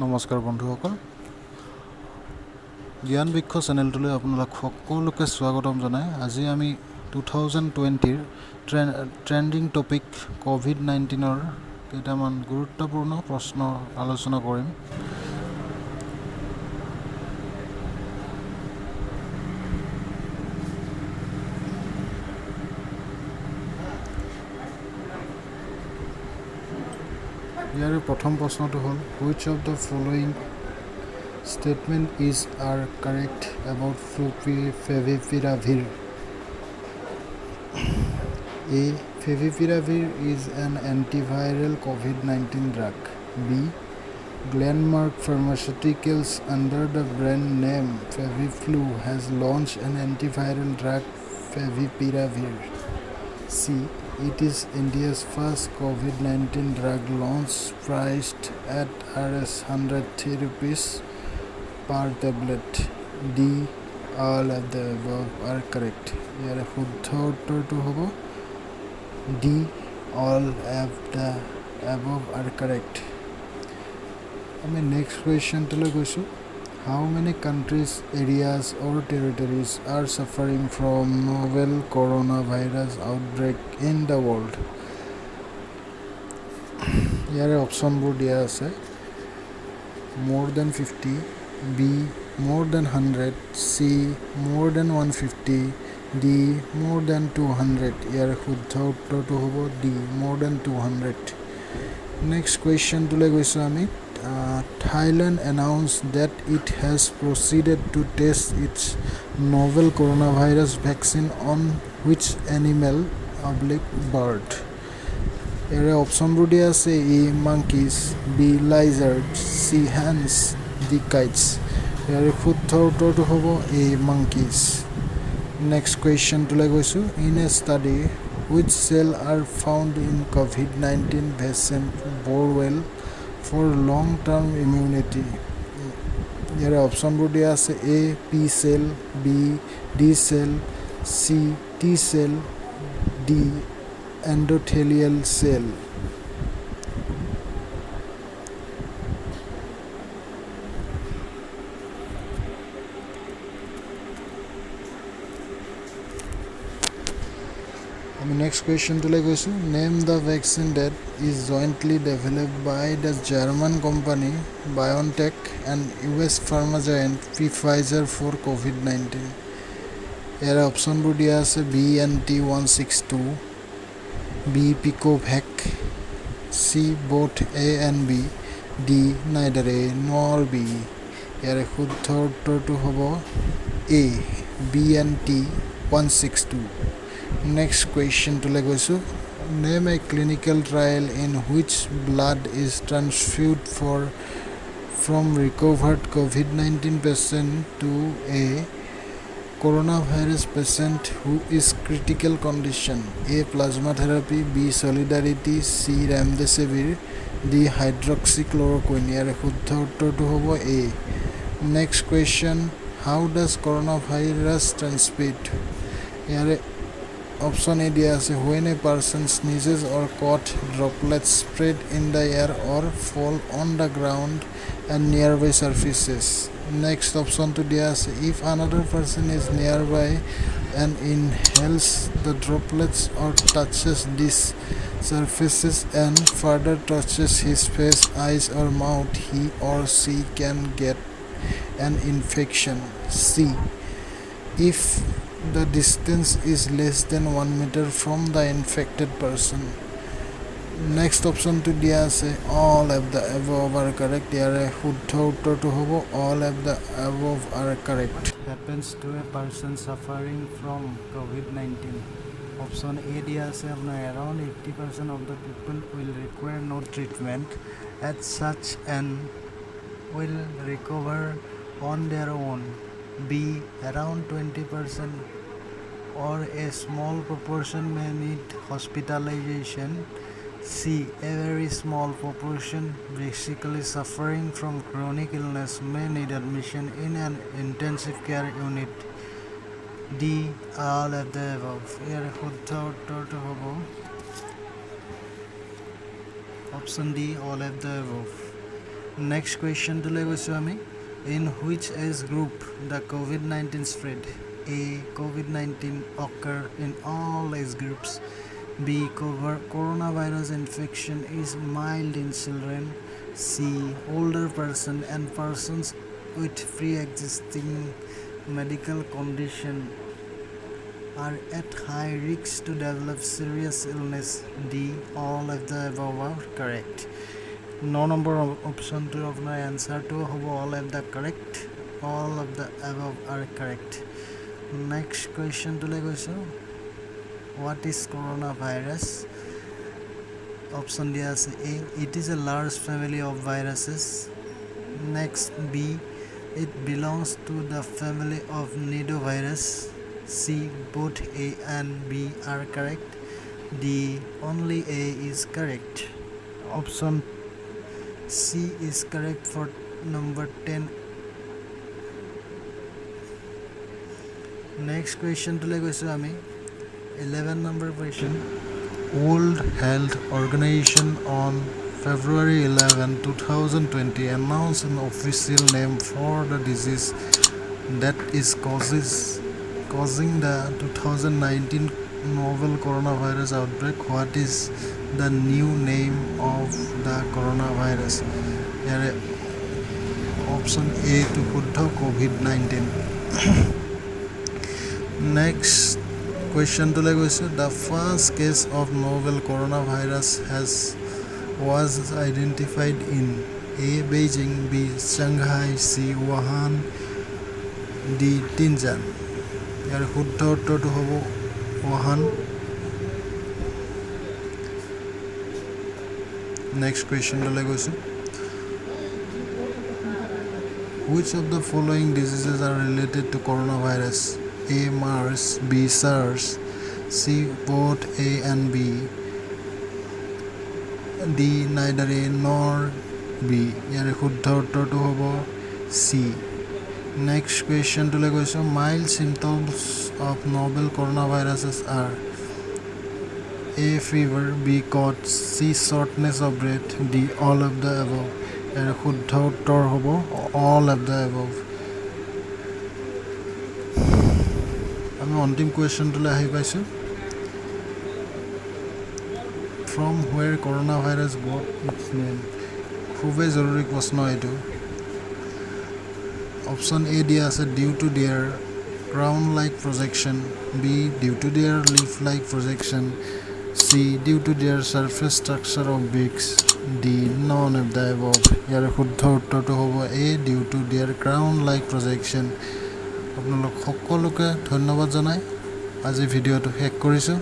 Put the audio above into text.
নমস্কাৰ বন্ধুসকল, জ্ঞান বৃক্ষ চেনেলটোলৈ আপোনালোক সকলোকে স্বাগতম জনাই আজি আমি 2020ৰ ট্ৰেণ্ডিং টপিক কোভিড-19ৰ কেইটামান গুৰুত্বপূৰ্ণ প্ৰশ্ন আলোচনা কৰিম। ইয়াৰ প্ৰথম প্ৰশ্নটো হ'ল which of the following statement is are correct about favipiravir? A. Favipiravir is an antiviral COVID-19 drug. B. Glenmark Pharmaceuticals under the brand name Faviflu has launched an antiviral drug Favipiravir. C. It is India's first COVID-19 drug launch priced at Rs 103 rupees per tablet. D. All of the above are correct. ইয়াৰ শুদ্ধ উত্তৰটো হ'ব D. All of the above are correct. আমি next কুৱেশ্যনটোলৈ গৈছোঁ। How many countries, areas or territories are suffering from novel coronavirus outbreak in the world? ইয়াৰে অপশ্যনবোৰ দিয়া আছে more than 50, B more than 100, C more than 150, D more than 200. ইয়াৰে শুদ্ধ উত্তৰটো হ'ব D more than 200. নেক্সট কুৱেশ্যনটোলৈ গৈছোঁ আমি। Thailand announced that it has proceeded to test its novel coronavirus vaccine on which animal bird? Here optionবোৰ দিয়া আছে A. monkeys, B. lizards, C. hens, D. kites. Here শুদ্ধ উত্তৰটো হ'ব A. monkeys. Next question তোলৈ গৈছোঁ। In a study, which cell are found in COVID-19 vaccine bore well for long-term immunity? ইয়াৰে অপশ্যনবোৰ দিয়া আছে A. P cell, B. D cell, C. T cell, D. endothelial cell. আমি next কুৱেশ্যনটোলৈ গৈছোঁ। Name the vaccine that is jointly developed by the German company BioNTech and US pharma giant Pfizer for COVID-19. ইয়াৰে অপশ্যনবোৰ দিয়া আছে BNT162, B. Picovac, C. both A and B, D. neither A nor B. ইয়াৰে শুদ্ধ উত্তৰটো হ'ব A. BNT162. Next question to গৈছোঁ। Name a clinical trial in which blood is transfused from recovered COVID-19 patient to a coronavirus patient who is critical condition. A. plasma therapy, B. solidarity, C. remdesivir, D. hydroxychloroquine. ইয়াৰে শুদ্ধ উত্তৰটো হ'ব A. Next question, how does coronavirus transmit? ইয়াৰে Option A দিয়া আছে when a person sneezes or cough droplets spread in the air or fall on the ground and nearby surfaces. Next option to দিয়া আছে if another person is nearby and inhales the droplets or touches these surfaces and further touches his face, eyes or mouth, he or she can get an infection. C. If the distance is less than 1 meter from the infected person. Next option to দিয়া আছে all of the above are correct. ইয়াৰে শুদ্ধ উত্তৰটো হ'ব all of the above are correct. Happens to a person suffering from COVID-19. Option A দিয়া আছে আপোনাৰ around 80% of the people will require no treatment as such and will recover on their own. B. around 20% or a small proportion may need hospitalization. C. a very small proportion basically suffering from chronic illness may need admission in an intensive care unit. D. all of the above. ইয়াৰ শুদ্ধ উত্তৰটো হ'ব option D. all of the above. Next question to লৈ গৈছোঁ আমি in which age group the COVID-19 spread? A. COVID-19 occur in all age groups. B. Coronavirus infection is mild in children. C. Older person and persons with pre-existing medical condition are at high risk to develop serious illness. D. All of the above are correct. 9 number option to of my answer to all of the correct. All of the above are correct. Next question to like also, what is coronavirus? Option D is A. It is a large family of viruses. Next, B. It belongs to the family of nidovirus. C. Both A and B are correct. D. Only A is correct. Option C is correct for number 10. Next question to like also ami 11 number question. World Health Organization on February 11, 2020 announced an official name for the disease that is causing the 2019 novel coronavirus outbreak. What is the new name of the coronavirus? Here option A to Huddha COVID-19. Next question to like the first case of novel coronavirus was identified in A. Beijing, B. Shanghai, C. Wuhan, D. Tianjin. Here Huddha to hobo Wuhan. Next question to like which of the following diseases are related to coronavirus? A. MERS, B. SARS, C. Both A and B, D. Neither A nor B. Yare Huddha uttorটো হ'ব C. Next question to like mild symptoms of novel coronaviruses are A. Fever, B. cough, C. shortness of breath, D. all of the above. Yare Huddha uttor হ'ব all of the above. আমি অন্তিম কুৱেশ্যনটোলৈ আহি পাইছোঁ। From where coronavirus got its name. খুবেই জৰুৰী প্ৰশ্ন এইটো। অপশ্যন এ দিয়া আছে due to their crown like projection, B due to their leaf like projection, C due to their surface structure of বিক্স, D none of the above. ইয়াৰ শুদ্ধ উত্তৰটো হ'ব A due to their crown like projection. আপোনালোক সকলোকে ধন্যবাদ জনাই আজি ভিডিঅ'টো শেষ কৰিছোঁ।